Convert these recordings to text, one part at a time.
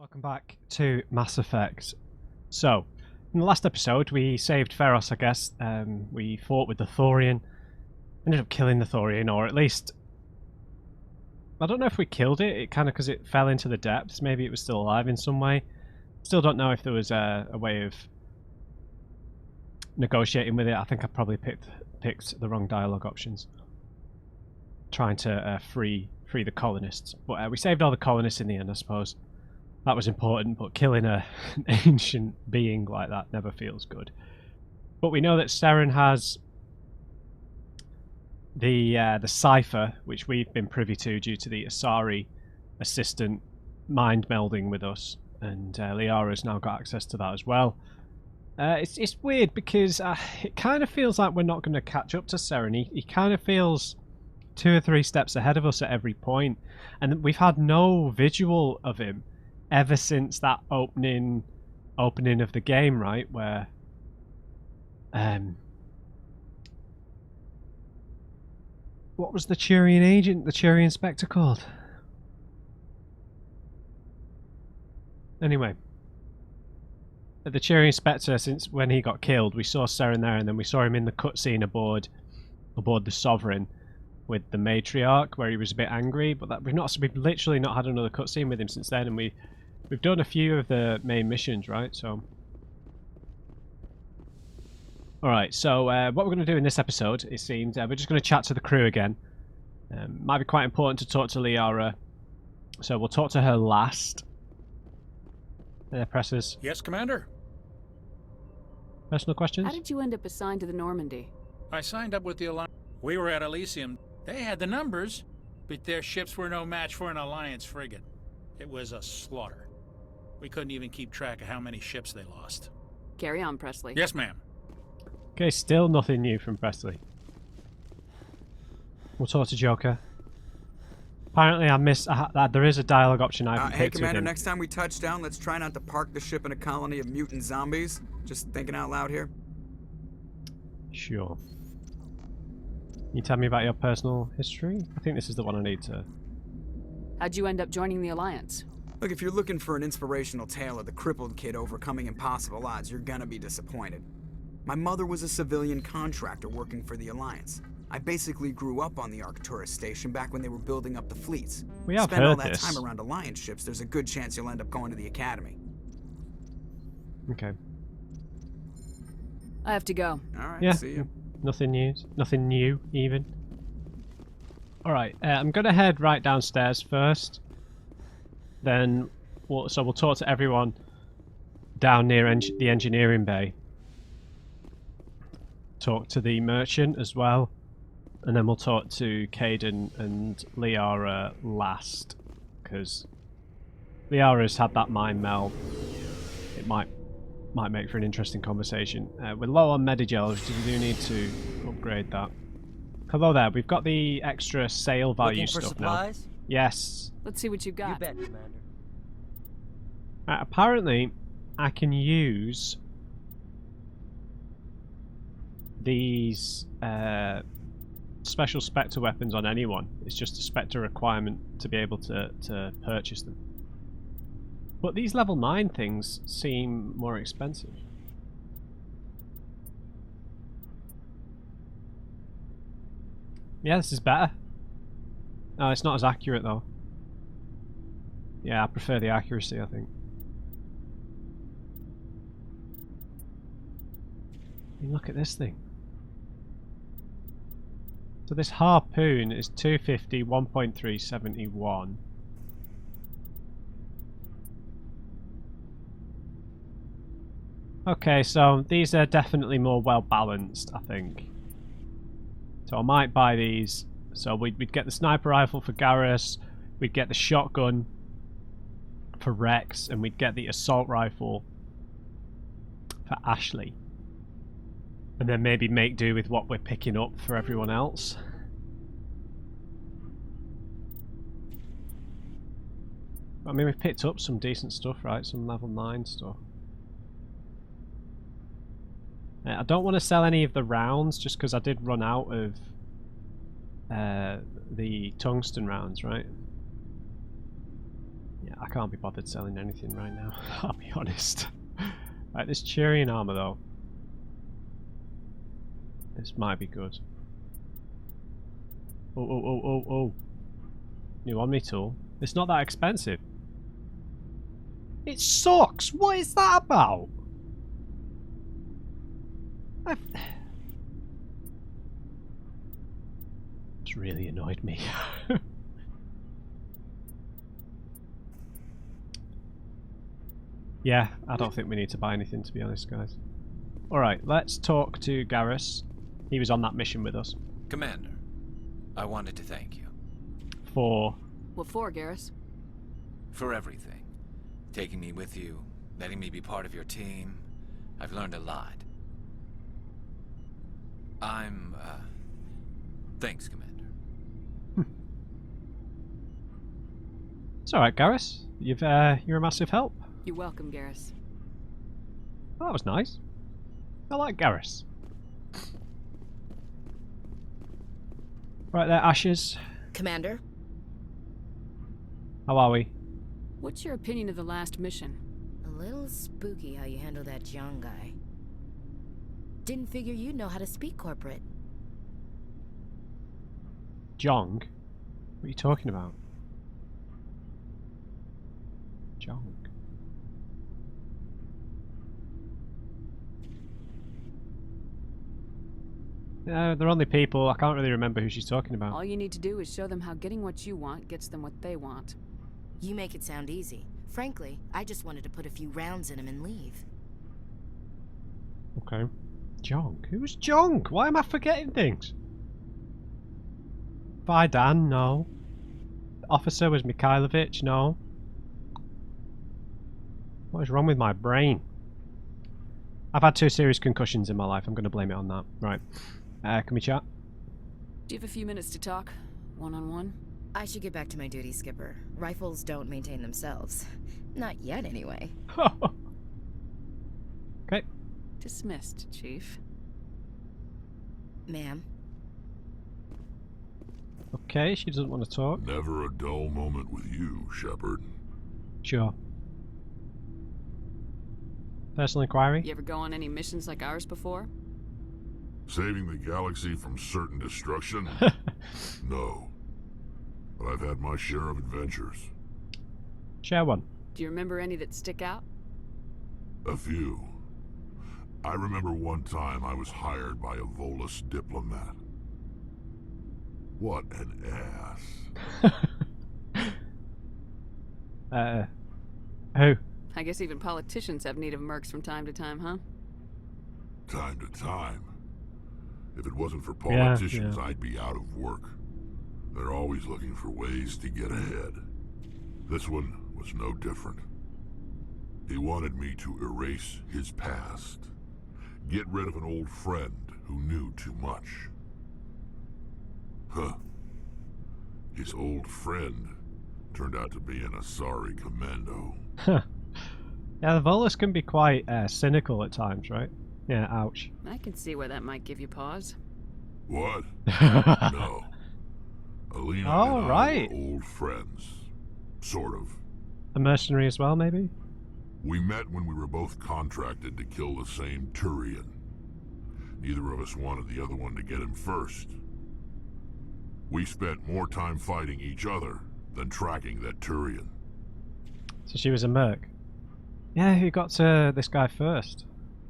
Welcome back to Mass Effect. So, in the last episode, we saved Feros, I guess. We fought with the Thorian. Ended up killing the Thorian, or at least... I don't know if we killed it, because it fell into the depths. Maybe it was still alive in some way. Still don't know if there was a way of negotiating with it. I think I probably picked the wrong dialogue options. Trying to free the colonists. But we saved all the colonists in the end, I suppose. That was important, but killing an ancient being like that never feels good. But we know that Saren has the cipher, which we've been privy to due to the Asari assistant mind melding with us, and Liara's now got access to that as well. It's weird because it kind of feels like we're not going to catch up to Saren. He kind of feels 2 or 3 steps ahead of us at every point, and we've had no visual of him ever since that opening of the game, right, where what was the Turian agent, the Turian Spectre called? Anyway, the Turian Spectre, since when he got killed, we saw Saren there, and then we saw him in the cutscene aboard the Sovereign with the matriarch, where he was a bit angry. But that we've literally not had another cutscene with him since then, and we've done a few of the main missions, right? So, alright, so what we're going to do in this episode, it seems, we're just going to chat to the crew again. Might be quite important to talk to Liara, so we'll talk to her last. Presses. Yes, Commander? Personal questions? How did you end up assigned to the Normandy? I signed up with the Alliance. We were at Elysium. They had the numbers, but their ships were no match for an Alliance frigate. It was a slaughter. We couldn't even keep track of how many ships they lost. Carry on, Presley. Yes, ma'am. Okay, still nothing new from Presley. We'll talk to Joker. Apparently I missed... there is a dialogue option I haven't Hey, picked Commander, with him. next time we touch down, let's try not to park the ship in a colony of mutant zombies. Just thinking out loud here. Sure. Can you tell me about your personal history? I think this is the one I need to... How'd you end up joining the Alliance? Look, if you're looking for an inspirational tale of the crippled kid overcoming impossible odds, you're gonna be disappointed. My mother was a civilian contractor working for the Alliance. I basically grew up on the Arcturus station back when they were building up the fleets. We have Spend heard all that this. time around Alliance ships, there's a good chance you'll end up going to the Academy. Okay. I have to go. Alright, Yeah. see you. Nothing new, even. Alright, I'm going to head right downstairs first. Then, we'll talk to everyone down near the engineering bay. Talk to the merchant as well. And then we'll talk to Caden and Liara last. Because Liara's had that mind meld. It might make for an interesting conversation. We're low on Medigel, so we do need to upgrade that. Hello there, we've got the extra sale value Looking for stuff supplies? now. Yes. Let's see what you've got. You bet, Commander. Apparently, I can use these special Spectre weapons on anyone. It's just a Spectre requirement to be able to purchase them. But these level 9 things seem more expensive. Yeah, this is better. No, it's not as accurate though. Yeah, I prefer the accuracy, I think. I mean, look at this thing. So this harpoon is 250, 1.3, 71. Okay, so these are definitely more well balanced, I think. So I might buy these. So we'd get the sniper rifle for Garrus, we'd get the shotgun for Rex, and we'd get the assault rifle for Ashley. And then maybe make do with what we're picking up for everyone else. I mean, we've picked up some decent stuff, right? Some level 9 stuff. I don't want to sell any of the rounds just because I did run out of the tungsten rounds, right? Yeah, I can't be bothered selling anything right now. I'll be honest. Right, this Cheerian armor though. This might be good. Oh. New Omni tool. It's not that expensive. It sucks! What is that about? It's really annoyed me. Yeah, I don't think we need to buy anything, to be honest, guys. Alright, let's talk to Garrus. He was on that mission with us. Commander, I wanted to thank you. For... What for, Garrus? For everything. Taking me with you, letting me be part of your team. I've learned a lot. Thanks, Commander. It's alright, Garrus. You're a massive help. You're welcome, Garrus. Oh, that was nice. I like Garrus. Right there, Ashes. Commander? How are we? What's your opinion of the last mission? A little spooky how you handle that John guy. Didn't figure you'd know how to speak corporate. Jong? What are you talking about? Jong. They're only people. I can't really remember who she's talking about. All you need to do is show them how getting what you want gets them what they want. You make it sound easy. Frankly, I just wanted to put a few rounds in him and leave. Okay. Jong? Who's Jong? Why am I forgetting things? Vidan? No. The officer was Mikhailovich? No. What is wrong with my brain? I've had 2 serious concussions in my life. I'm going to blame it on that. Right. Can we chat? Do you have a few minutes to talk? One-on-one? I should get back to my duty, Skipper. Rifles don't maintain themselves. Not yet, anyway. Okay. Dismissed, Chief. Ma'am? Okay, she doesn't want to talk. Never a dull moment with you, Shepard. Sure. Personal inquiry? You ever go on any missions like ours before? Saving the galaxy from certain destruction? No. But I've had my share of adventures. Share one. Do you remember any that stick out? A few. I remember one time I was hired by a Volus diplomat. What an ass. Who? I guess even politicians have need of mercs from time to time, huh? Time to time. If it wasn't for politicians, Yeah. I'd be out of work. They're always looking for ways to get ahead. This one was no different. He wanted me to erase his past. Get rid of an old friend who knew too much. Huh. His old friend turned out to be an Asari commando. Yeah, the Volus can be quite cynical at times, right? Yeah, ouch. I can see where that might give you pause. What? No. Alina Oh, and right. I were old friends. Sort of. A mercenary as well, maybe? We met when we were both contracted to kill the same Turian. Neither of us wanted the other one to get him first. We spent more time fighting each other than tracking that Turian. So she was a merc. Yeah, who got to this guy first?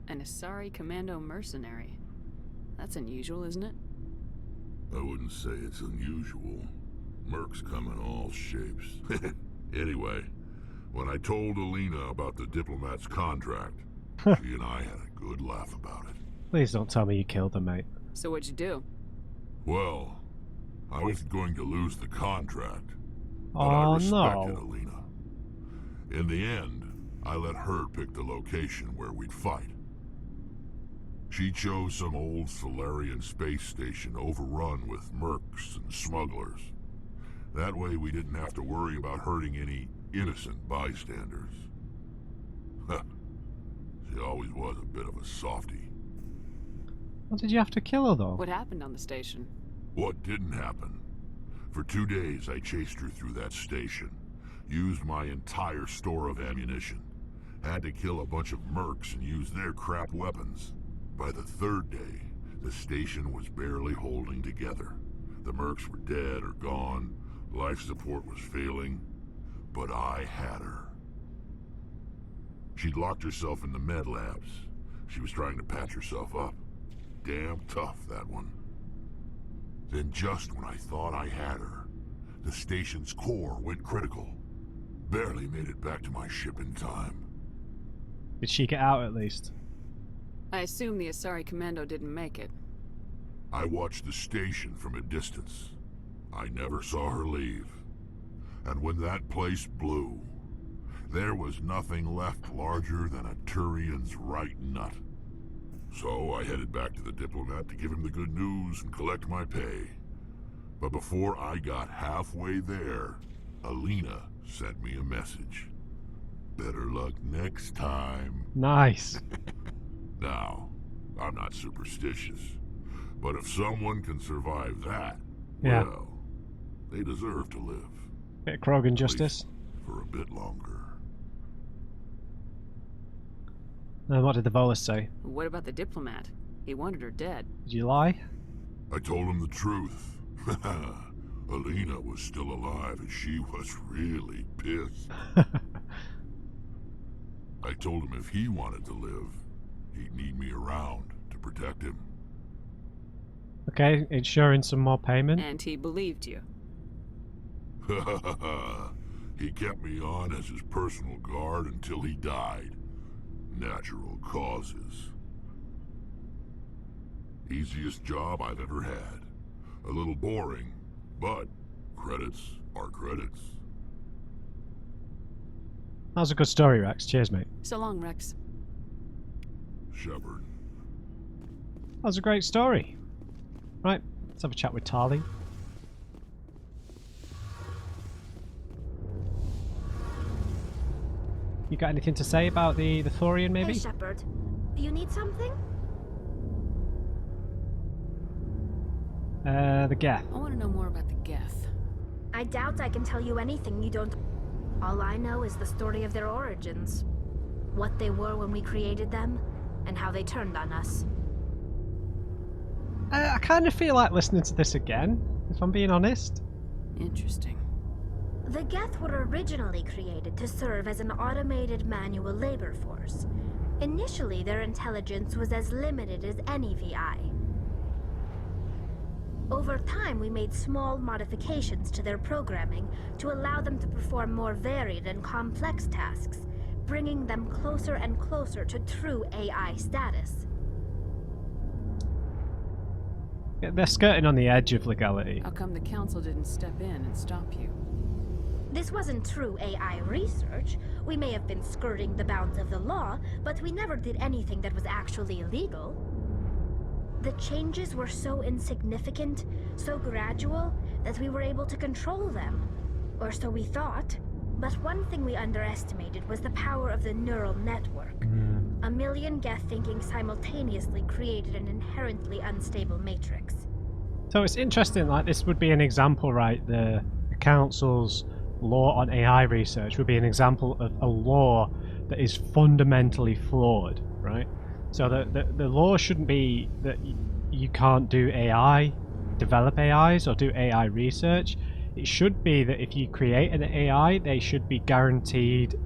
An Asari commando mercenary. That's unusual, isn't it? I wouldn't say it's unusual. Mercs come in all shapes. Anyway, when I told Alina about the diplomat's contract, she and I had a good laugh about it. Please don't tell me you killed him, mate. So what'd you do? Well, I was going to lose the contract, but Oh, I respected no. Alina. In the end, I let her pick the location where we'd fight. She chose some old Solarian space station overrun with mercs and smugglers. That way we didn't have to worry about hurting any innocent bystanders. She always was a bit of a softie. What did you have to kill her, though? What happened on the station? What didn't happen? For 2 days I chased her through that station, Used my entire store of ammunition. Had to kill a bunch of mercs and use their crap weapons. By the third day, the station was barely holding together. The mercs were dead or gone, life support was failing, but I had her. She'd locked herself in the med labs. She was trying to patch herself up. Damn tough, that one. Then just when I thought I had her, the station's core went critical. Barely made it back to my ship in time. Did she get out at least? I assume the Asari Commando didn't make it. I watched the station from a distance. I never saw her leave. And when that place blew, there was nothing left larger than a Turian's right nut. So I headed back to the diplomat to give him the good news and collect my pay. But before I got halfway there, Alina sent me a message. Better luck next time. Nice. Now, I'm not superstitious, but if someone can survive that, Yeah. well, they deserve to live. Bit of Krogan At justice. least for a bit longer. And what did the Volus say? What about the diplomat? He wanted her dead. Did you lie? I told him the truth. Alina was still alive and she was really pissed. I told him if he wanted to live, he'd need me around to protect him. Okay, ensuring some more payment. And he believed you. He kept me on as his personal guard until he died. Natural causes. Easiest job I've ever had. A little boring, but credits are credits. That was a good story, Rex. Cheers, mate. So long, Rex. Shepard. That was a great story. Right, let's have a chat with Tali. You got anything to say about the Thorian, maybe? Hey, Shepard. You need something? The Geth. I want to know more about the Geth. I doubt I can tell you anything you don't... All I know is the story of their origins. What they were when we created them, and how they turned on us. I kind of feel like listening to this again, if I'm being honest. Interesting. The Geth were originally created to serve as an automated manual labor force. Initially, their intelligence was as limited as any VI. Over time, we made small modifications to their programming to allow them to perform more varied and complex tasks, bringing them closer and closer to true AI status. Yeah, they're skirting on the edge of legality. How come the Council didn't step in and stop you? This wasn't true AI research. We may have been skirting the bounds of the law, but we never did anything that was actually illegal. The changes were so insignificant, so gradual, that we were able to control them. Or so we thought. But one thing we underestimated was the power of the neural network. A million Geth thinking simultaneously created an inherently unstable matrix. So it's interesting, like this would be an example, right? The Council's law on AI research would be an example of a law that is fundamentally flawed, right? So the law shouldn't be that you can't do AI, develop AIs or do AI research. It should be that if you create an AI, they should be guaranteed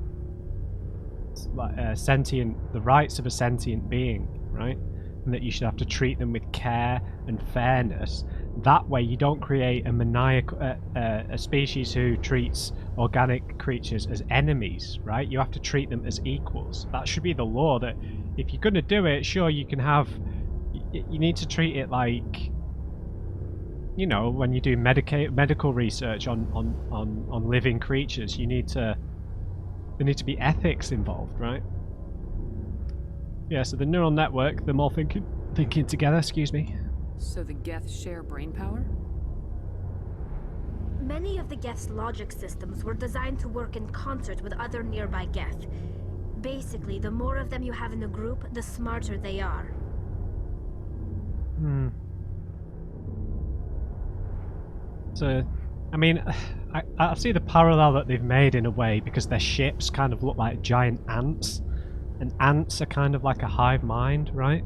the rights of a sentient being, right? And that you should have to treat them with care and fairness. That way, you don't create a species who treats organic creatures as enemies, right? You have to treat them as equals. That should be the law. That if you're going to do it, sure, you can have. You need to treat it like, you know, when you do medical research on living creatures, there need to be ethics involved, right? Yeah. So the neural network, them all thinking together. Excuse me. So the Geth share brain power? Many of the Geth's logic systems were designed to work in concert with other nearby Geth. Basically, the more of them you have in a group, the smarter they are. It's a I mean, I see the parallel that they've made in a way because their ships kind of look like giant ants, and ants are kind of like a hive mind, right?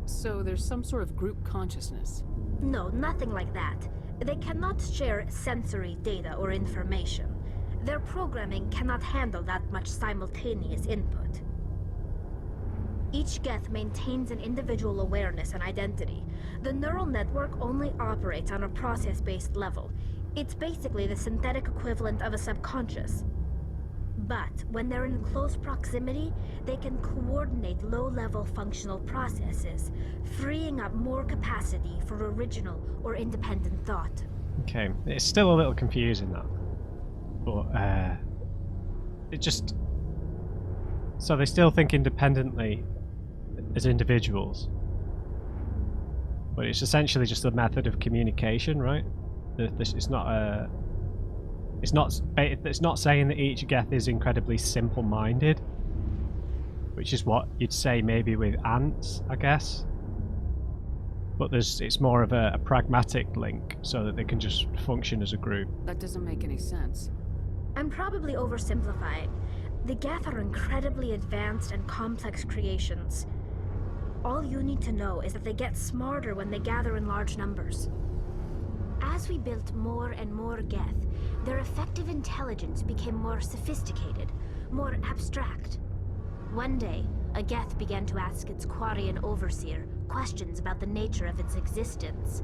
So there's some sort of group consciousness. No, nothing like that. They cannot share sensory data or information. Their programming cannot handle that much simultaneous input. Each Geth maintains an individual awareness and identity. The neural network only operates on a process-based level. It's basically the synthetic equivalent of a subconscious. But when they're in close proximity, they can coordinate low-level functional processes, freeing up more capacity for original or independent thought. Okay, it's still a little confusing that. But, it just... So they still think independently as individuals. But it's essentially just a method of communication, right? It's not a... It's not saying that each Geth is incredibly simple-minded, which is what you'd say maybe with ants, I guess. But it's more of a pragmatic link, so that they can just function as a group. That doesn't make any sense. I'm probably oversimplifying. The Geth are incredibly advanced and complex creations. All you need to know is that they get smarter when they gather in large numbers. As we built more and more Geth, their effective intelligence became more sophisticated, more abstract. One day, a Geth began to ask its Quarian overseer questions about the nature of its existence.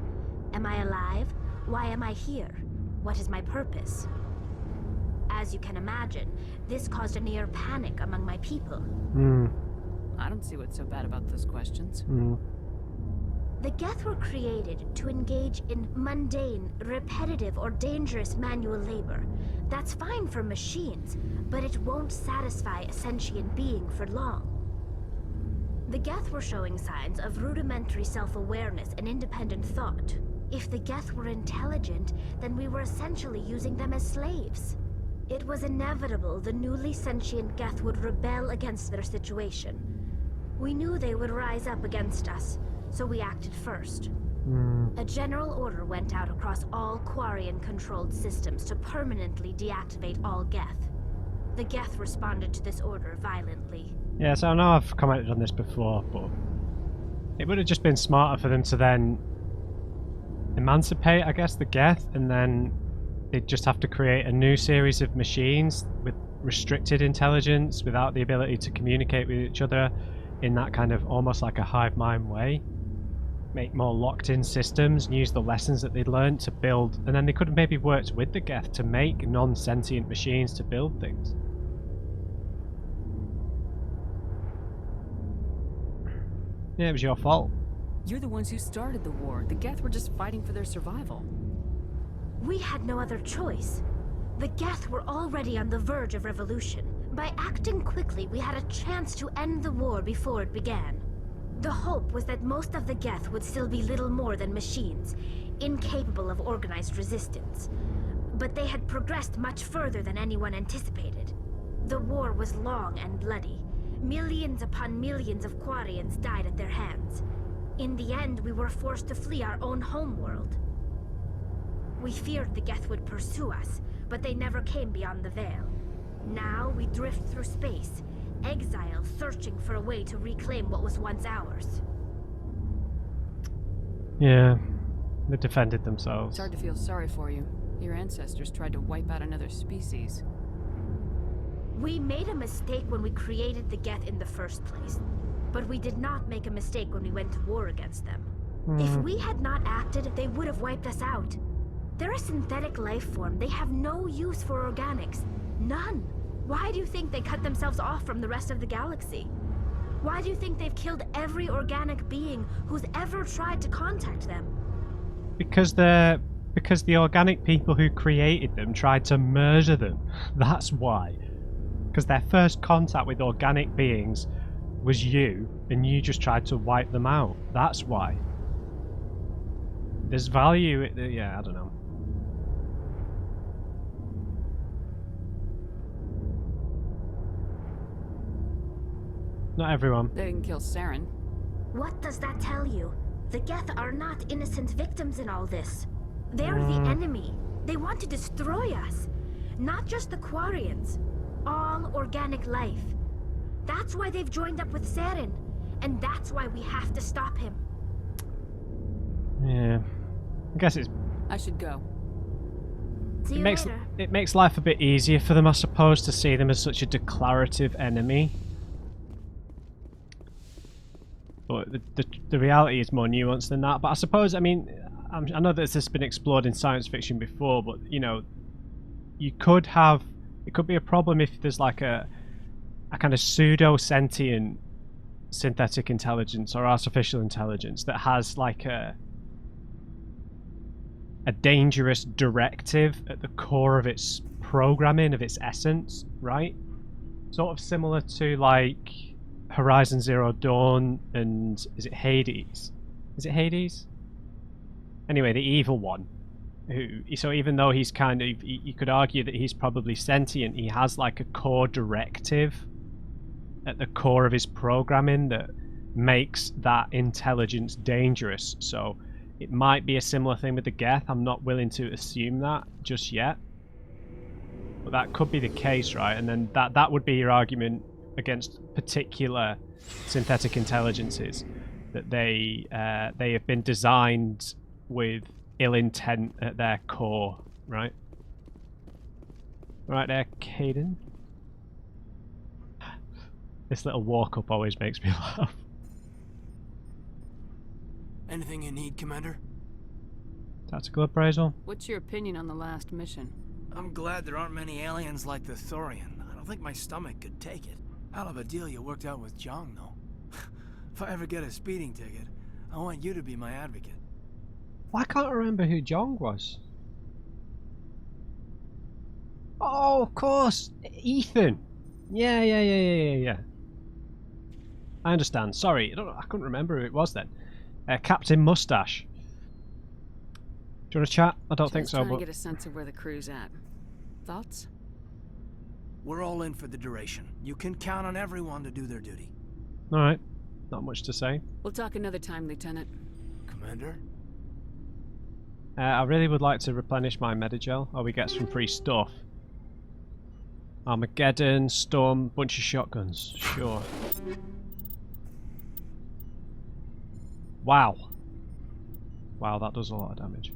Am I alive? Why am I here? What is my purpose? As you can imagine, this caused a near panic among my people. I don't see what's so bad about those questions. The Geth were created to engage in mundane, repetitive, or dangerous manual labor. That's fine for machines, but it won't satisfy a sentient being for long. The Geth were showing signs of rudimentary self-awareness and independent thought. If the Geth were intelligent, then we were essentially using them as slaves. It was inevitable the newly sentient Geth would rebel against their situation. We knew they would rise up against us, so we acted first. A general order went out across all Quarian-controlled systems to permanently deactivate all Geth. The Geth responded to this order violently. Yeah, so I know I've commented on this before, but it would have just been smarter for them to then emancipate, I guess, the Geth, and then they'd just have to create a new series of machines with restricted intelligence, without the ability to communicate with each other in that kind of almost like a hive mind way. Make more locked-in systems and use the lessons that they'd learned to build, and then they could have maybe worked with the Geth to make non-sentient machines to build things. Yeah, it was your fault. You're the ones who started the war. The Geth were just fighting for their survival. We had no other choice. The Geth were already on the verge of revolution. By acting quickly, we had a chance to end the war before it began. The hope was that most of the Geth would still be little more than machines, incapable of organized resistance. But they had progressed much further than anyone anticipated. The war was long and bloody. Millions upon millions of Quarians died at their hands. In the end, we were forced to flee our own homeworld. We feared the Geth would pursue us, but they never came beyond the Veil. Now we drift through space, exile, searching for a way to reclaim what was once ours. Yeah, they defended themselves. It's hard to feel sorry for you. Your ancestors tried to wipe out another species. We made a mistake when we created the Geth in the first place, but we did not make a mistake when we went to war against them. If we had not acted, they would have wiped us out. They're a synthetic life form. They have no use for organics. None. Why do you think they cut themselves off from the rest of the galaxy? Why do you think they've killed every organic being who's ever tried to contact them? Because the organic people who created them tried to murder them. That's why. Because their first contact with organic beings was you, and you just tried to wipe them out. That's why. There's value. Yeah, I don't know. Not everyone. They didn't kill Saren. What does that tell you? The Geth are not innocent victims in all this. They're the enemy. They want to destroy us. Not just the Quarians. All organic life. That's why they've joined up with Saren. And that's why we have to stop him. Yeah. I guess it's... I should go. See you later. It makes life a bit easier for them, I suppose, to see them as such a declarative enemy. But the reality is more nuanced than that. But I suppose, I mean, I know that this has been explored in science fiction before, but, you know, you could have... It could be a problem if there's like a kind of pseudo-sentient synthetic intelligence or artificial intelligence that has like a dangerous directive at the core of its programming, of its essence, right? Sort of similar to like Horizon Zero Dawn and is it Hades? Is it Hades? Anyway, the evil one. So even though he's kind of, you could argue that he's probably sentient, he has like a core directive at the core of his programming that makes that intelligence dangerous. So it might be a similar thing with the Geth. I'm not willing to assume that just yet, but that could be the case, right? And then that would be your argument against particular synthetic intelligences, that they have been designed with ill intent at their core, right? Right there, Caden. This little walk up always makes me laugh. Anything you need, Commander? Tactical appraisal. What's your opinion on the last mission? I'm glad there aren't many aliens like the Thorian. I don't think my stomach could take it. Hell of a deal you worked out with Jong, though. If I ever get a speeding ticket, I want you to be my advocate. Why can't I remember who Jong was? Oh, of course! Ethan! Yeah. I understand. Sorry, I couldn't remember who it was then. Captain Mustache. Do you want to chat? I don't think so, trying but... to get a sense of where the crew's at. Thoughts? We're all in for the duration. You can count on everyone to do their duty. Alright. Not much to say. We'll talk another time, Lieutenant. Commander? I really would like to replenish my Medigel. Oh, we get some free stuff. Armageddon, Storm, bunch of shotguns. Sure. Wow. Wow, that does a lot of damage.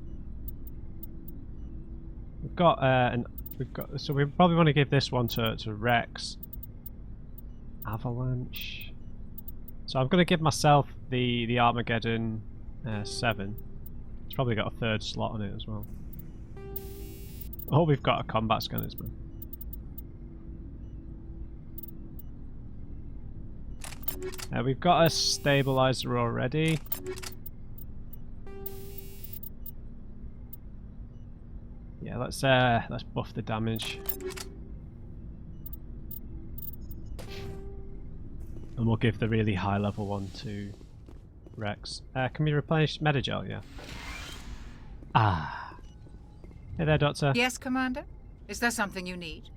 So we probably want to give this one to Rex. Avalanche. So I'm going to give myself the Armageddon 7. It's probably got a third slot on it as well. Oh, we've got a combat scannersman. We've got a stabilizer already. Yeah, let's buff the damage. And we'll give the really high level one to Rex. Can we replenish Medigel? Yeah. Ah. Hey there, Doctor. Yes, Commander? Is there something you need?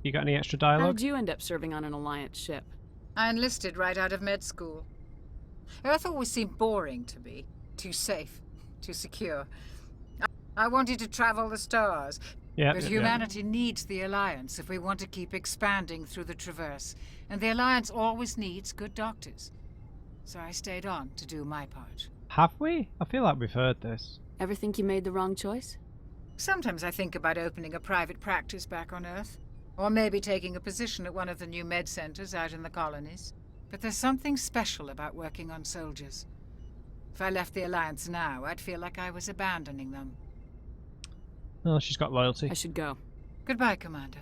You got any extra How dialogue? did you end up serving on an Alliance ship? I enlisted right out of med school. Earth always seemed boring to me. Too safe. Too secure. I wanted to travel the stars. But humanity needs the Alliance if we want to keep expanding through the Traverse. And the Alliance always needs good doctors. So I stayed on to do my part. Have we? I feel like we've heard this. Ever think you made the wrong choice? Sometimes I think about opening a private practice back on Earth. Or maybe taking a position at one of the new med centers out in the colonies. But there's something special about working on soldiers. If I left the Alliance now, I'd feel like I was abandoning them. Oh, she's got loyalty. I should go. Goodbye, Commander.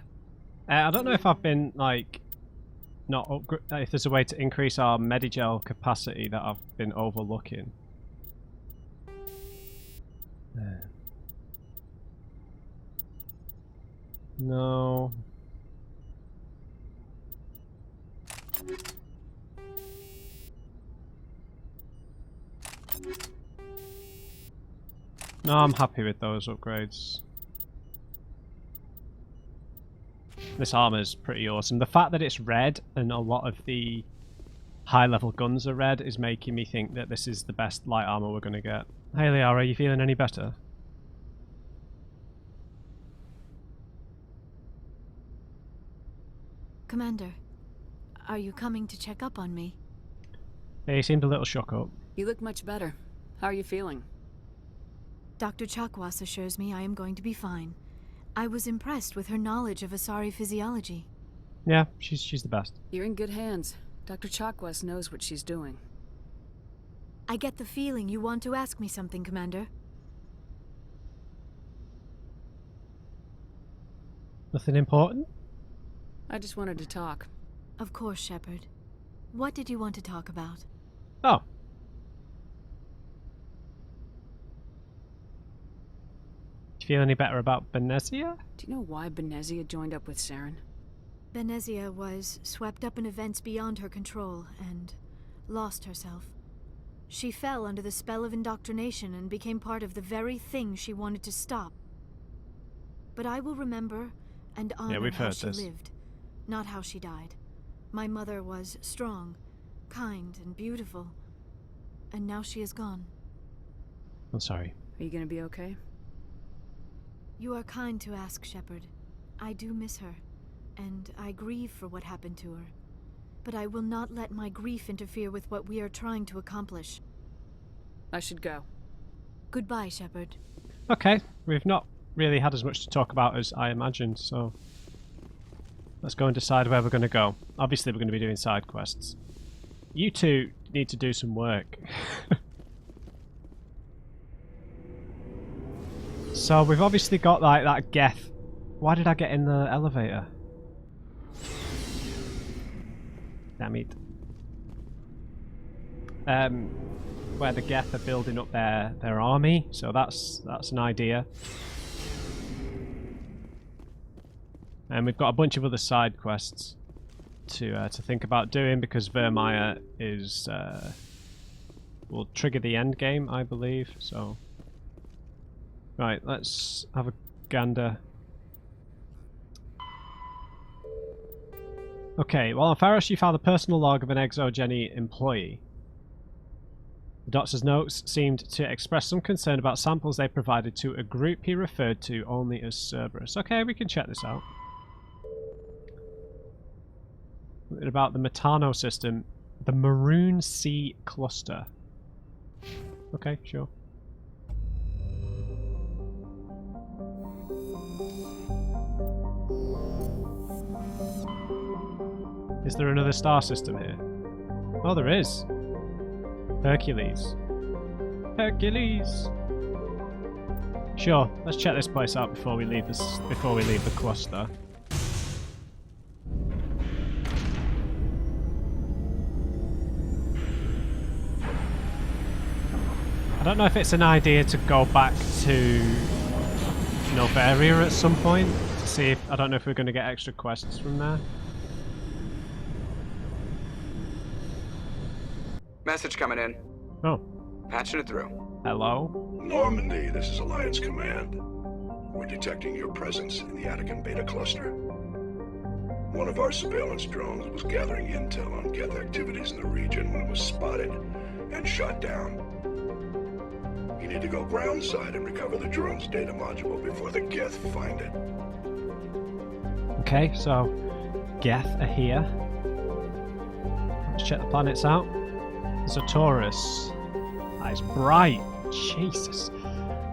I don't know if I've been, like, if there's a way to increase our Medigel capacity that I've been overlooking. No. No, I'm happy with those upgrades. This armor's pretty awesome. The fact that it's red and a lot of the high level guns are red is making me think that this is the best light armor we're going to get. Hey Liara, are you feeling any better? Commander, are you coming to check up on me? Yeah, he seemed a little shook up. You look much better. How are you feeling? Dr. Chakwas assures me I am going to be fine. I was impressed with her knowledge of Asari physiology. Yeah, she's the best. You're in good hands. Dr. Chakwas knows what she's doing. I get the feeling you want to ask me something, Commander. Nothing important? I just wanted to talk. Of course, Shepard. What did you want to talk about? Oh. Do you feel any better about Benezia? Do you know why Benezia joined up with Saren? Benezia was swept up in events beyond her control and lost herself. She fell under the spell of indoctrination and became part of the very thing she wanted to stop. But I will remember and honor how she lived, not how she died. My mother was strong, kind, and beautiful, and now she is gone. I'm sorry. Are you gonna be okay? You are kind to ask, Shepard. I do miss her, and I grieve for what happened to her. But I will not let my grief interfere with what we are trying to accomplish. I should go. Goodbye, Shepard. Okay, we've not really had as much to talk about as I imagined, so let's go and decide where we're going to go. Obviously we're going to be doing side quests. You two need to do some work. So we've obviously got like that Geth. Why did I get in the elevator? Damn it. Where the Geth are building up their army, so that's an idea. And we've got a bunch of other side quests to think about doing, because Vermeer is will trigger the end game, I believe. So right, let's have a gander. Okay, well on Feros you found the personal log of an Exogeny employee. The doctor's notes seemed to express some concern about samples they provided to a group he referred to only as Cerberus. Okay, we can check this out. About the Metano system, the Maroon Sea Cluster. Okay, sure. Is there another star system here? Oh, there is. Hercules. Hercules. Sure, let's check this place out before we leave this. Before we leave the cluster. I don't know if it's an idea to go back to Noveria at some point to see if I don't know if we're going to get extra quests from there. Message coming in. Oh. Patching it through. Hello? Normandy, this is Alliance Command. We're detecting your presence in the Attican Beta Cluster. One of our surveillance drones was gathering intel on Geth activities in the region when it was spotted and shot down. You need to go groundside and recover the drone's data module before the Geth find it. Okay, so Geth are here. Let's check the planets out. Zataurus. That is bright. Jesus.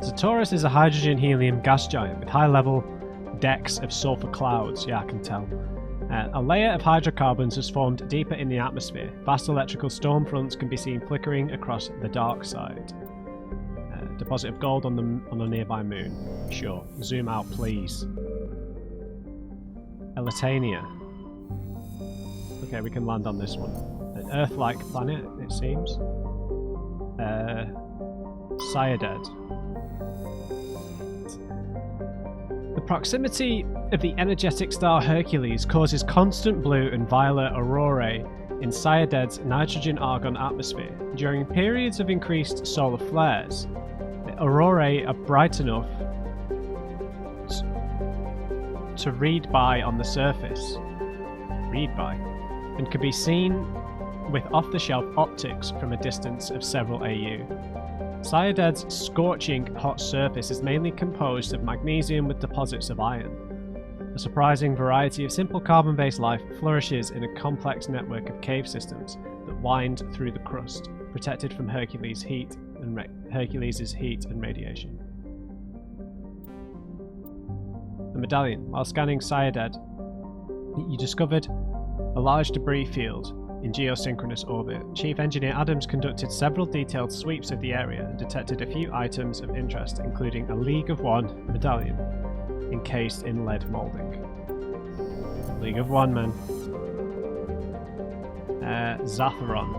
Zataurus is a hydrogen-helium gas giant with high-level decks of sulfur clouds. Yeah, I can tell. A layer of hydrocarbons has formed deeper in the atmosphere. Vast electrical storm fronts can be seen flickering across the dark side. Deposit of gold on a nearby moon. Sure. Zoom out, please. Eletania. Okay, we can land on this one. An Earth-like planet, it seems. Cyadead. The proximity of the energetic star Hercules causes constant blue and violet aurorae in Cyadead's nitrogen-argon atmosphere. During periods of increased solar flares, the aurorae are bright enough to read by on the surface. Read by. And can be seen with off-the-shelf optics from a distance of several AU. Cyadead's scorching hot surface is mainly composed of magnesium with deposits of iron. A surprising variety of simple carbon-based life flourishes in a complex network of cave systems that wind through the crust, protected from Hercules' heat and radiation. The medallion. While scanning Syedad, you discovered a large debris field in geosynchronous orbit. Chief Engineer Adams conducted several detailed sweeps of the area and detected a few items of interest, including a League of One medallion encased in lead moulding. League of One, man. Zatharon.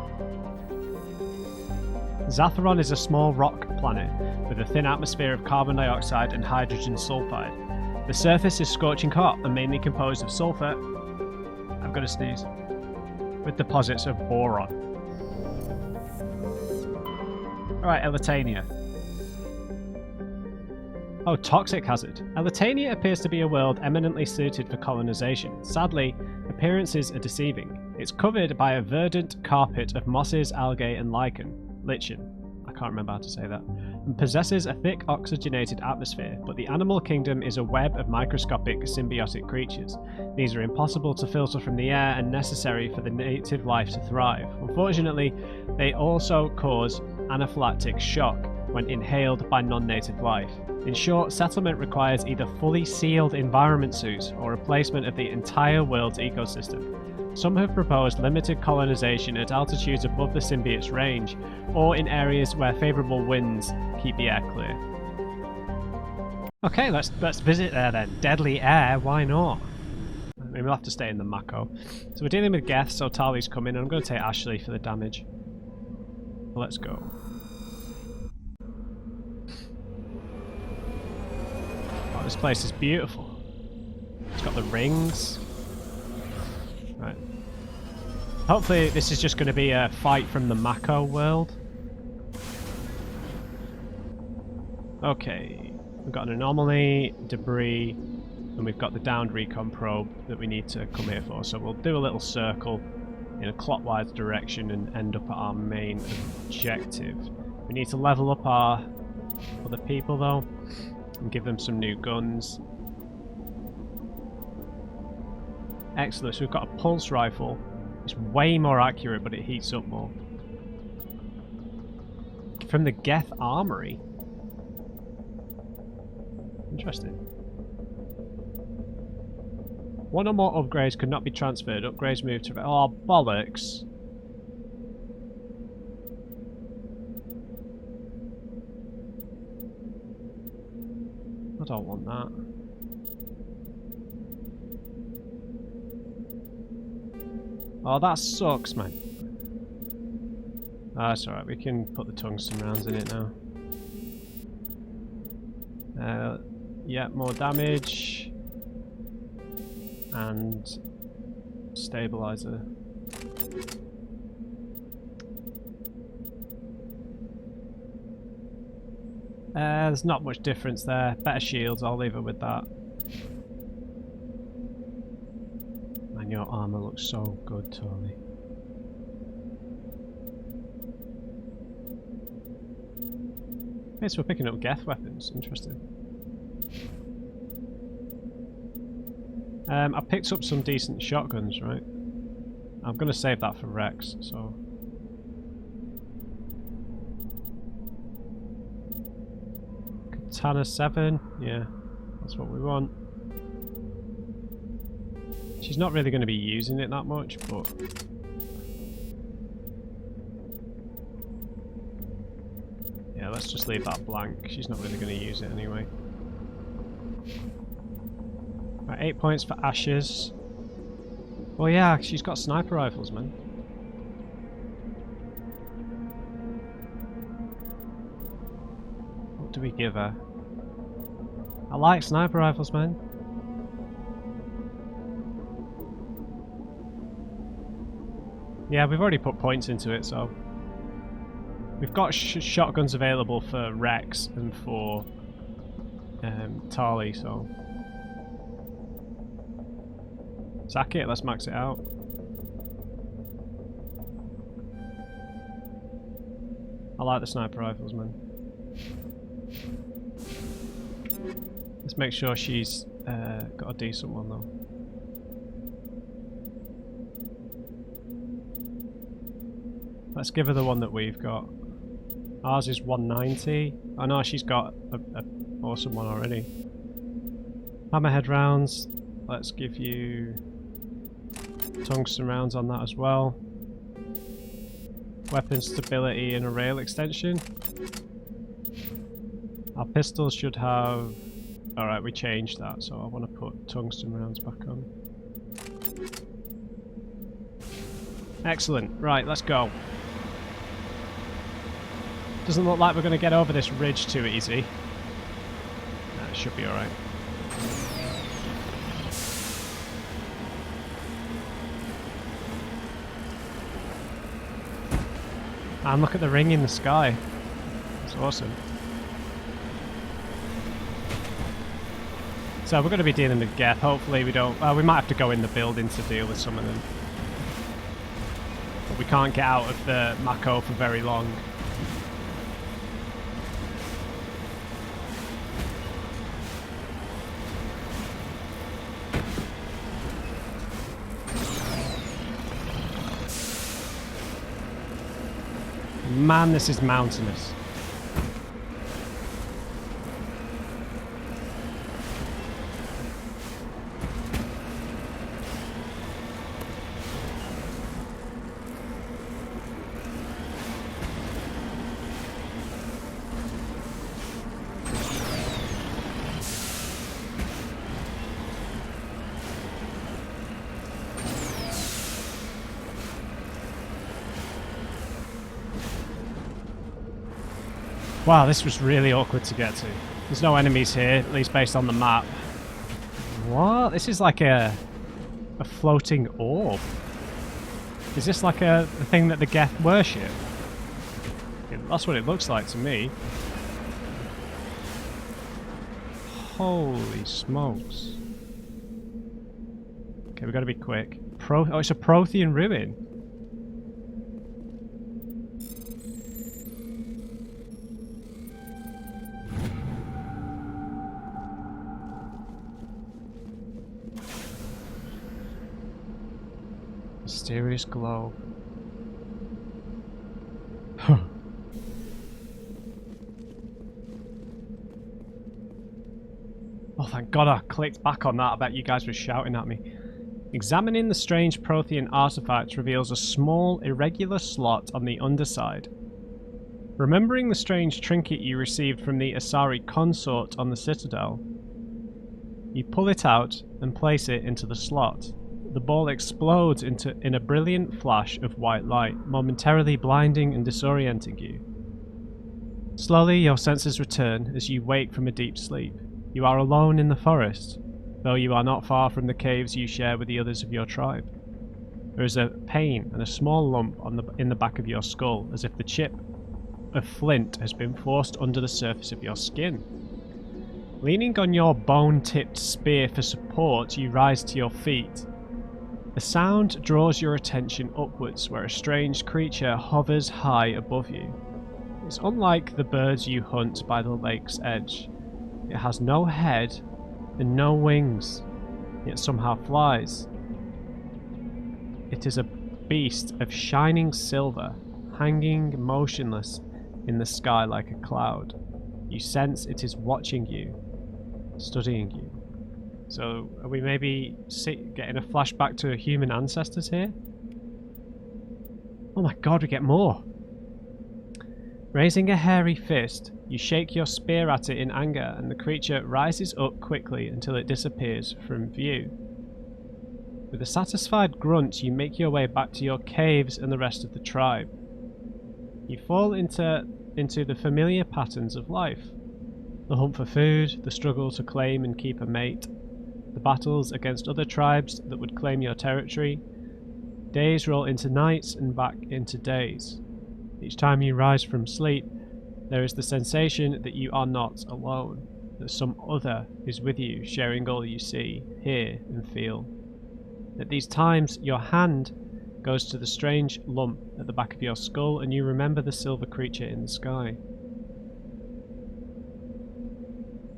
Zatharon is a small rock planet with a thin atmosphere of carbon dioxide and hydrogen sulfide. The surface is scorching hot and mainly composed of sulfur. I've got to sneeze. With deposits of boron. Alright, Eletania. Oh, toxic hazard. Eletania appears to be a world eminently suited for colonization. Sadly, appearances are deceiving. It's covered by a verdant carpet of mosses, algae, and lichen. I can't remember how to say that. And possesses a thick oxygenated atmosphere, but the animal kingdom is a web of microscopic symbiotic creatures. These are impossible to filter from the air and necessary for the native life to thrive. Unfortunately, they also cause anaphylactic shock when inhaled by non-native life. In short, settlement requires either fully sealed environment suits or replacement of the entire world's ecosystem. Some have proposed limited colonization at altitudes above the symbiote's range, or in areas where favourable winds keep the air clear. Okay, let's visit there then. Deadly air, why not? Maybe we'll have to stay in the Mako. So we're dealing with Geth, so Tali's coming, and I'm going to take Ashley for the damage. Let's go. Oh, this place is beautiful. It's got the rings. Right. Hopefully this is just going to be a fight from the Mako world. Okay. We've got an anomaly, debris, and we've got the downed recon probe that we need to come here for. So we'll do a little circle in a clockwise direction and end up at our main objective. We need to level up our other people though, and give them some new guns. Excellent, so we've got a pulse rifle. It's way more accurate, but it heats up more. From the Geth Armory. Interesting. One or more upgrades could not be transferred. Upgrades moved to... Oh, bollocks. I don't want that. Oh, that sucks, man. Ah, that's alright, we can put the tungsten rounds in it now. Yeah, more damage. And stabilizer. There's not much difference there. Better shields, I'll leave it with that. Man, your armor looks so good, Tony. Okay, so we're picking up Geth weapons. Interesting. I picked up some decent shotguns, right? I'm going to save that for Rex, so... Katana 7, yeah, that's what we want. She's not really going to be using it that much, but... Yeah, let's just leave that blank. She's not really going to use it anyway. Right, 8 points for Ashes. Well, yeah, she's got sniper rifles, man. What do we give her? I like sniper rifles, man. Yeah, we've already put points into it, so... We've got shotguns available for Rex and for Tali, so... Sack it, let's max it out. I like the sniper rifles, man. Let's make sure she's Got a decent one though. Let's give her the one that we've got. Ours is 190. I know she's got a awesome one already. Hammerhead rounds. Let's give you tungsten rounds on that as well. Weapon stability and a rail extension. Our pistols should have... Alright, we changed that, so I want to put tungsten rounds back on. Excellent. Right, let's go. Doesn't look like we're going to get over this ridge too easy. That should be alright. And look at the ring in the sky. It's awesome. So we're going to be dealing with Geth. Hopefully we don't... Well, we might have to go in the building to deal with some of them. But we can't get out of the Mako for very long. Man, this is mountainous. Wow, this was really awkward to get to. There's no enemies here, at least based on the map. What? This is like a floating orb. Is this like a thing that the Geth worship? That's what it looks like to me. Holy smokes. Okay, we've got to be quick. Oh, it's a Prothean ruin. Mysterious globe. Oh, thank God I clicked back on that. I bet you guys were shouting at me. Examining the strange Prothean artifact reveals a small, irregular slot on the underside. Remembering the strange trinket you received from the Asari consort on the Citadel, you pull it out and place it into the slot. The ball explodes in a brilliant flash of white light, momentarily blinding and disorienting you. Slowly, your senses return as you wake from a deep sleep. You are alone in the forest, though you are not far from the caves you share with the others of your tribe. There is a pain and a small lump in the back of your skull, as if the chip of flint has been forced under the surface of your skin. Leaning on your bone-tipped spear for support, you rise to your feet. A sound draws your attention upwards, where a strange creature hovers high above you. It's unlike the birds you hunt by the lake's edge. It has no head and no wings, yet somehow flies. It is a beast of shining silver, hanging motionless in the sky like a cloud. You sense it is watching you, studying you. So, are we maybe getting a flashback to human ancestors here? Oh my God, we get more! Raising a hairy fist, you shake your spear at it in anger, and the creature rises up quickly until it disappears from view. With a satisfied grunt, you make your way back to your caves and the rest of the tribe. You fall into the familiar patterns of life. The hunt for food, the struggle to claim and keep a mate, the battles against other tribes that would claim your territory. Days roll into nights and back into days. Each time you rise from sleep, there is the sensation that you are not alone, that some other is with you, sharing all you see, hear, and feel. At these times, your hand goes to the strange lump at the back of your skull, and you remember the silver creature in the sky.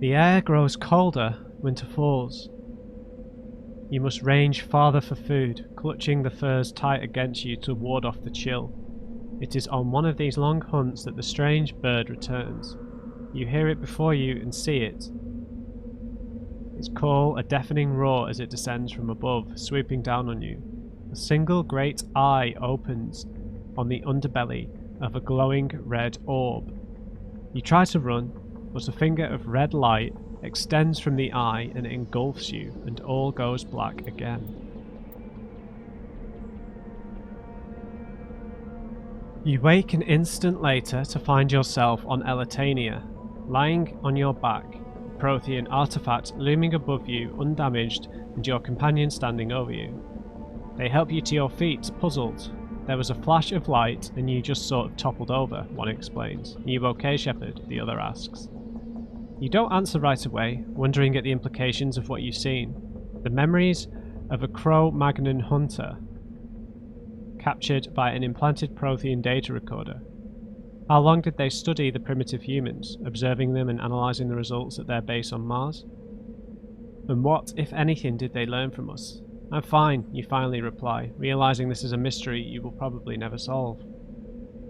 The air grows colder winter falls. You must range farther for food, clutching the furs tight against you to ward off the chill. It is on one of these long hunts that the strange bird returns. You hear it before you and see it. Its call a deafening roar as it descends from above, swooping down on you. A single great eye opens on the underbelly of a glowing red orb. You try to run, but a finger of red light extends from the eye and engulfs you, and all goes black again. You wake an instant later to find yourself on Eletania, lying on your back, a Prothean artifact looming above you undamaged and your companion standing over you. They help you to your feet, puzzled. There was a flash of light and you just sort of toppled over, one explains. Are you okay, Shepard? The other asks. You don't answer right away, wondering at the implications of what you've seen. The memories of a Cro-Magnon hunter captured by an implanted Prothean data recorder. How long did they study the primitive humans, observing them and analysing the results at their base on Mars? And what, if anything, did they learn from us? I'm fine, you finally reply, realising this is a mystery you will probably never solve.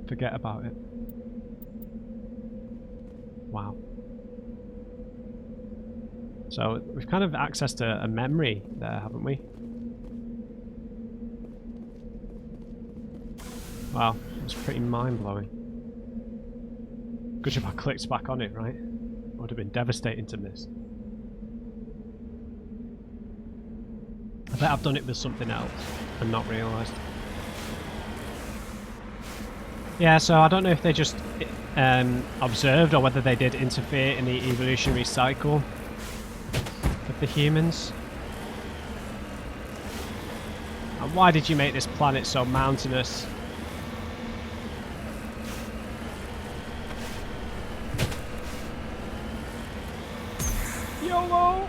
Forget about it. Wow. So we've kind of accessed a memory there, haven't we? Wow, it's pretty mind-blowing. Good job I clicked back on it, right? It would have been devastating to miss. I bet I've done it with something else and not realised. Yeah, so I don't know if they just observed or whether they did interfere in the evolutionary cycle of the humans. And why did you make this planet so mountainous? YOLO!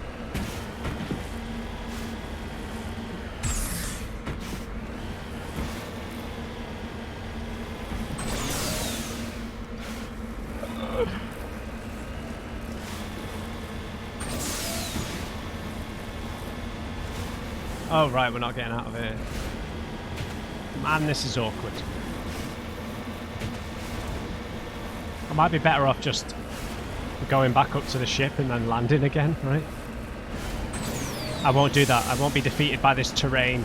Oh right, we're not getting out of here. Man, this is awkward. I might be better off just going back up to the ship and then landing again, right? I won't do that. I won't be defeated by this terrain.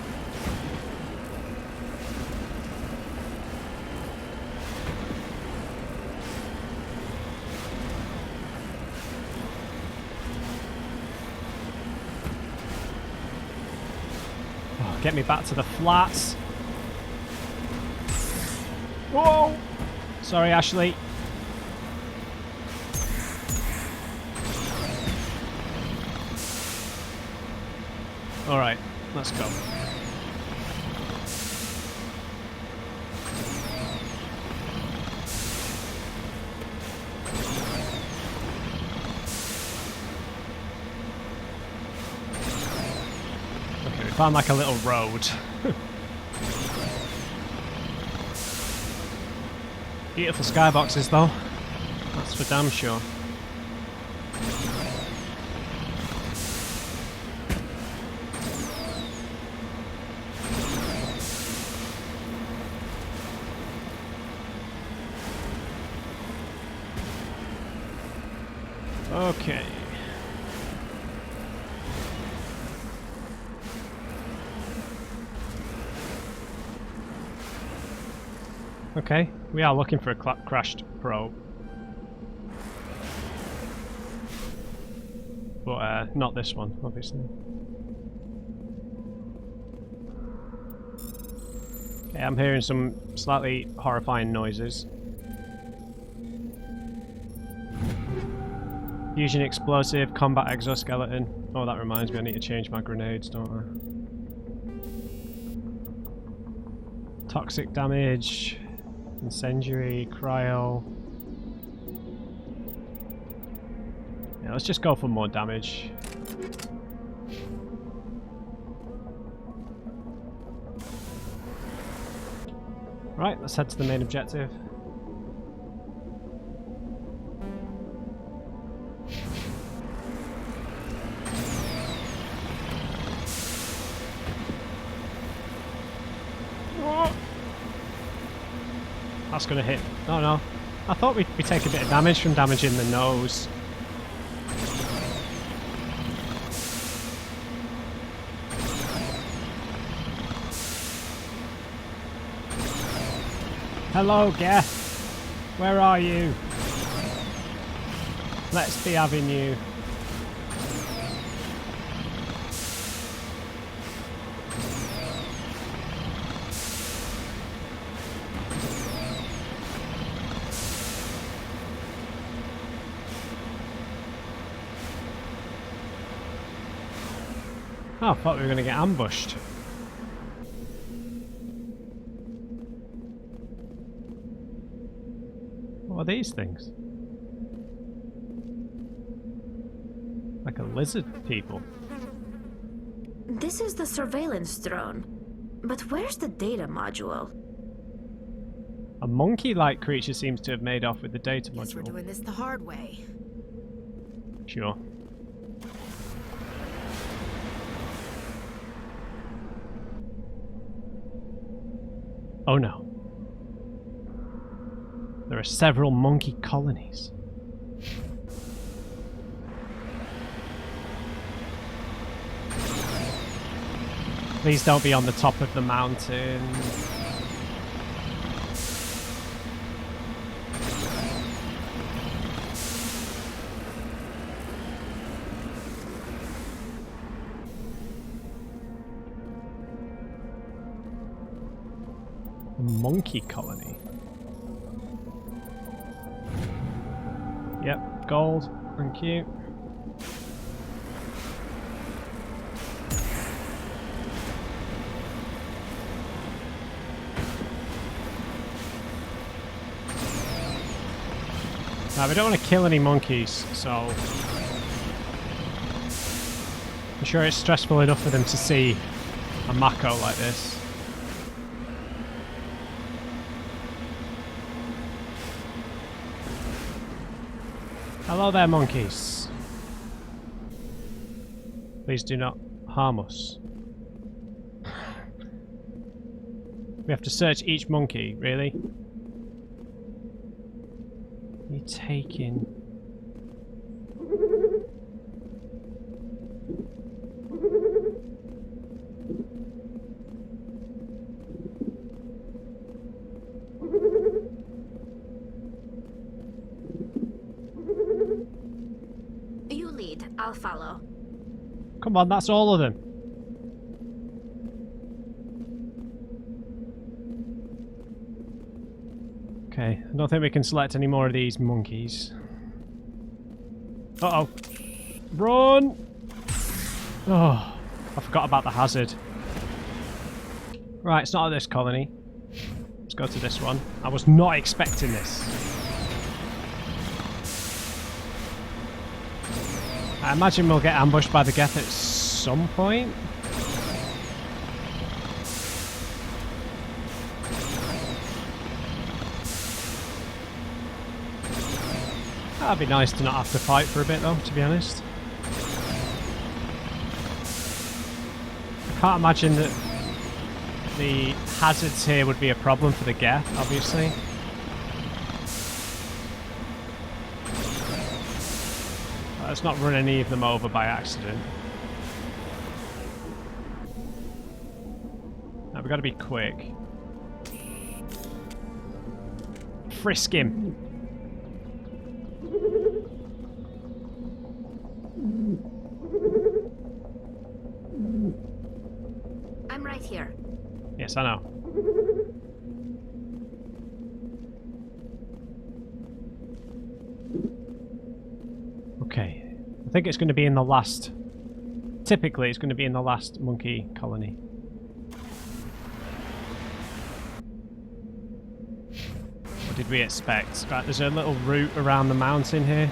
Oh, get me back to the flats. Whoa! Sorry, Ashley. Alright, let's go. Okay, we found like a little road. Beautiful skyboxes though, that's for damn sure. Okay. Okay, we are looking for a crashed probe. But not this one, obviously. Okay, I'm hearing some slightly horrifying noises. Fusion explosive, combat exoskeleton. Oh, that reminds me, I need to change my grenades, don't I? Toxic damage, incendiary, cryo. Yeah, let's just go for more damage. Right, let's head to the main objective. That's going to hit. Oh no. I thought we'd take a bit of damage from damaging the nose. Hello, Geth. Where are you? Let's be having you. Oh, I thought we were going to get ambushed. What are these things? Like a lizard people. This is the surveillance drone. But where's the data module? A monkey-like creature seems to have made off with the data Guess we're module. doing this the hard way. Sure. Oh no. There are several monkey colonies. Please don't be on the top of the mountain. A monkey colony. Yep, gold. Thank you. Now, we don't want to kill any monkeys, so I'm sure it's stressful enough for them to see a Mako like this. Hello there, monkeys. Please do not harm us. We have to search each monkey, really? You taking? You lead, I'll follow. Come on, that's all of them. Okay, I don't think we can select any more of these monkeys. Uh-oh. Run! Oh, I forgot about the hazard. Right, it's not at this colony. Let's go to this one. I was not expecting this. I imagine we'll get ambushed by the Geth at some point. That'd be nice to not have to fight for a bit though, to be honest. I can't imagine that the hazards here would be a problem for the Geth, obviously. Let's not run any of them over by accident. Now we've got to be quick. Frisk him! I'm right here. Yes, I know. Okay. I think it's going to be in the last... Typically, it's going to be in the last monkey colony. What did we expect? Right, there's a little route around the mountain here.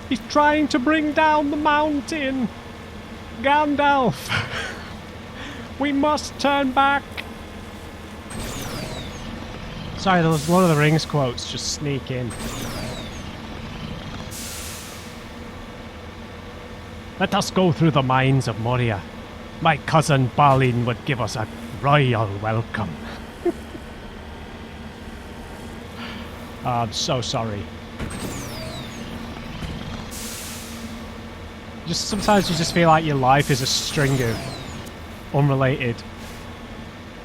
He's trying to bring down the mountain! Gandalf! We must turn back! Sorry, there was Lord of the Rings quotes just sneak in. Let us go through the mines of Moria. My cousin Balin would give us a royal welcome. Oh, I'm so sorry. Just sometimes you just feel like your life is a string of unrelated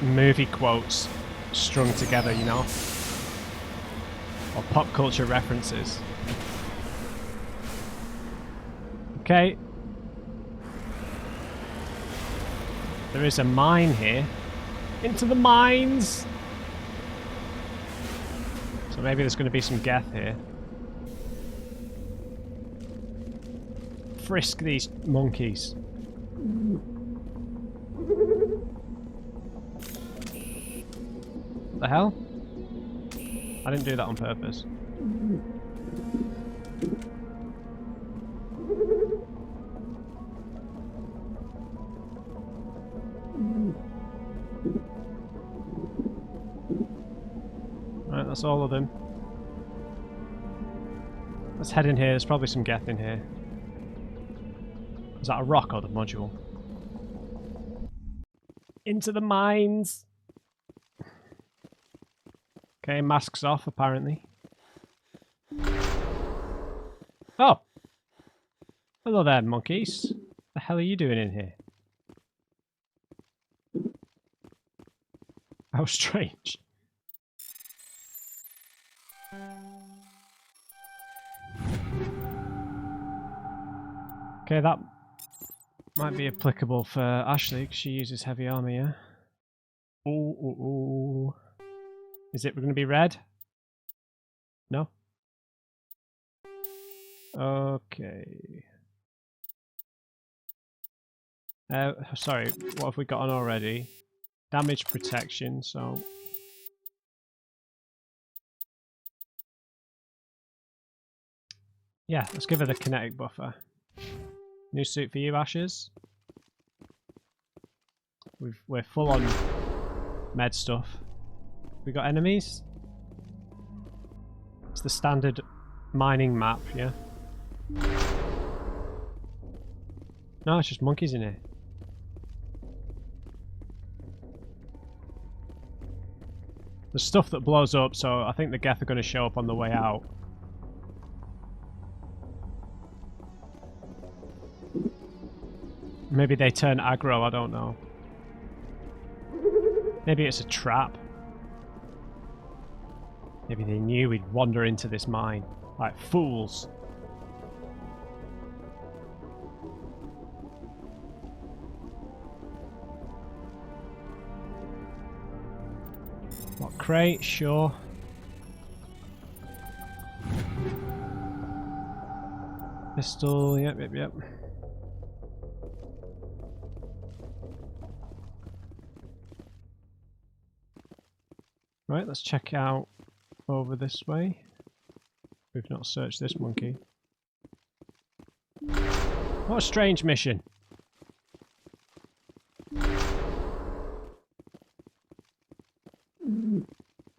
movie quotes strung together, you know? Or pop culture references. Okay. There is a mine here. Into the mines! So maybe there's going to be some Geth here. Frisk these monkeys. What the hell? I didn't do that on purpose. Right, that's all of them. Let's head in here. There's probably some Geth in here. Is that a rock or the module? Into the mines! Okay, masks off apparently. Oh! Hello there, monkeys. What the hell are you doing in here? How strange. Okay, that might be applicable for Ashley, because she uses heavy armor, yeah? Ooh, ooh, ooh. Is it going to be red? No? Okay. Sorry, what have we got on already? Damage protection, so... Yeah, let's give her the kinetic buffer. New suit for you, Ashes. We're full on med stuff. We got enemies? It's the standard mining map, yeah? No, it's just monkeys in here. There's stuff that blows up, so I think the Geth are going to show up on the way out. Maybe they turn aggro, I don't know. Maybe it's a trap. Maybe they knew we'd wander into this mine. Like fools. What, crate? Sure. Pistol, yep. Right, let's check out over this way. We've not searched this monkey. What a strange mission.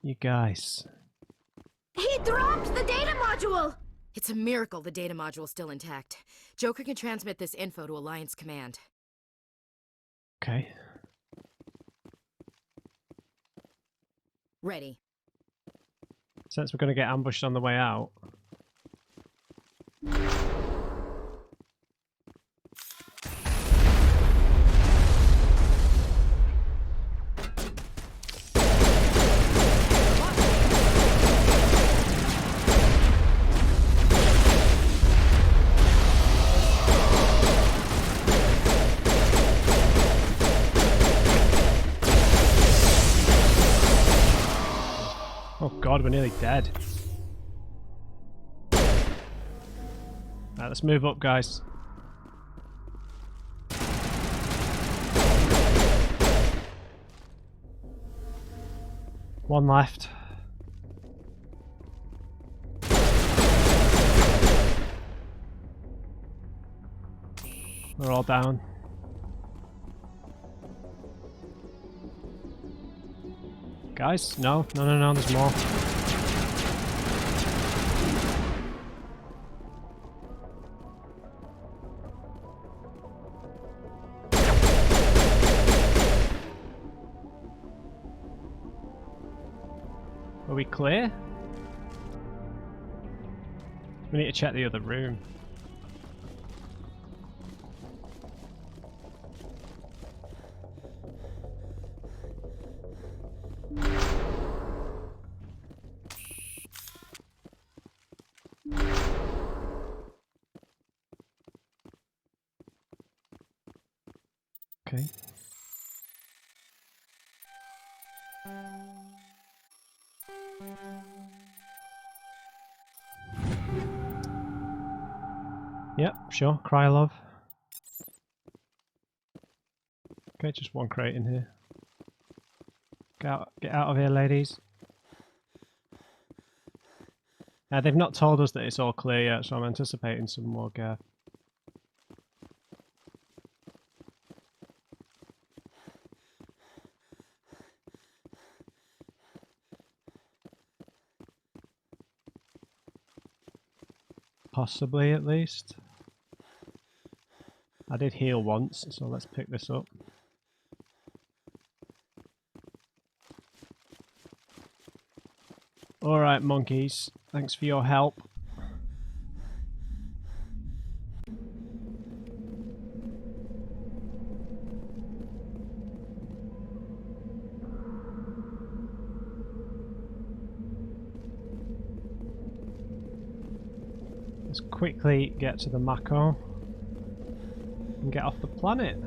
You guys. He dropped the data module! It's a miracle the data module's still intact. Joker can transmit this info to Alliance Command. Okay. Ready. Since we're going to get ambushed on the way out. Oh god, we're nearly dead. Right, let's move up, guys. One left. We're all down. Guys, no, there's more. Are we clear? We need to check the other room. Okay. Yep, sure. Cry love. Okay, just one crate in here. Get out of here, ladies. They've not told us that it's all clear yet, so I'm anticipating some more gear. Possibly, at least. I did heal once, so let's pick this up. Alright, monkeys. Thanks for your help. Let's quickly get to the Mako and get off the planet.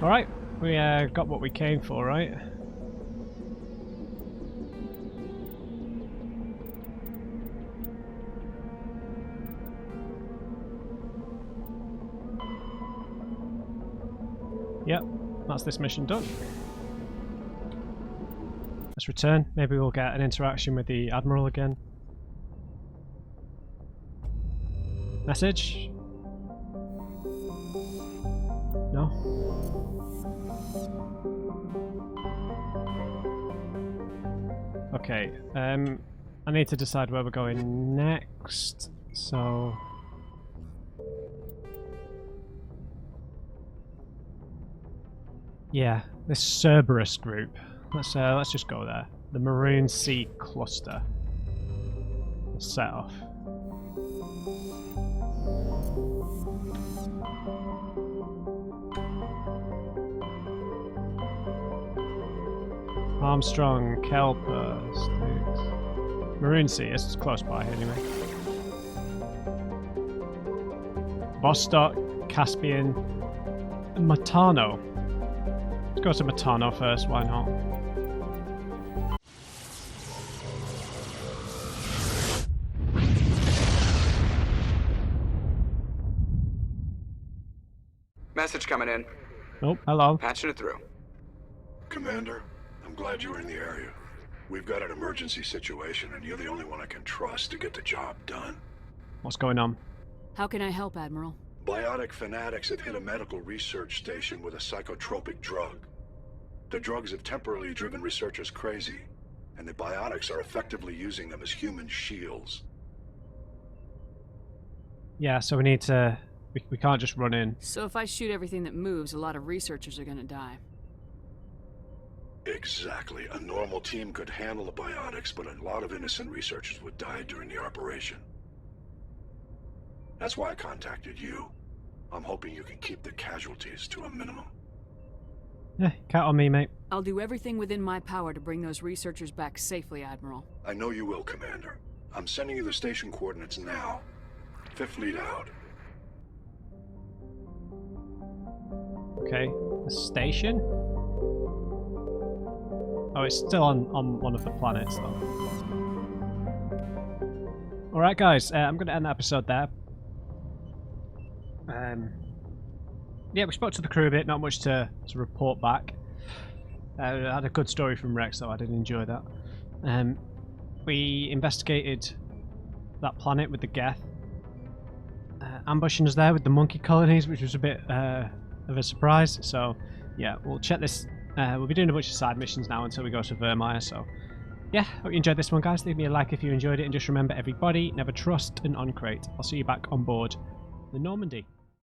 Alright, we got what we came for, right? Yep, that's this mission done. Let's return. Maybe we'll get an interaction with the Admiral again. Message? No? Okay, I need to decide where we're going next, so... Yeah, this Cerberus group. Let's just go there. The Maroon Sea Cluster. Set off. Armstrong, Kelper, Sticks. Maroon Sea, it's close by anyway. Vostok, Caspian, and Matano. Let's go to Matano first, why not? Message coming in. Oh, hello. Patching it through. Commander, I'm glad you were in the area. We've got an emergency situation, and you're the only one I can trust to get the job done. What's going on? How can I help, Admiral? Biotic fanatics have hit a medical research station with a psychotropic drug. The drugs have temporarily driven researchers crazy, and the biotics are effectively using them as human shields. Yeah, so we need to... We can't just run in. So if I shoot everything that moves, a lot of researchers are gonna die. Exactly. A normal team could handle the biotics, but a lot of innocent researchers would die during the operation. That's why I contacted you. I'm hoping you can keep the casualties to a minimum. Yeah, count on me, mate. I'll do everything within my power to bring those researchers back safely, Admiral. I know you will, Commander. I'm sending you the station coordinates now. Fifth lead out. Okay, the station? Oh, it's still on one of the planets, though. Alright, guys, I'm going to end the episode there. Yeah, we spoke to the crew a bit, not much to report back. I had a good story from Rex, though, I did enjoy that. We investigated that planet with the Geth. Ambushing us there with the monkey colonies, which was a bit of a surprise. So, yeah, we'll check this. We'll be doing a bunch of side missions now until we go to Vermeer. So, yeah, hope you enjoyed this one, guys. Leave me a like if you enjoyed it, and just remember, everybody, never trust an on-crate. I'll see you back on board the Normandy.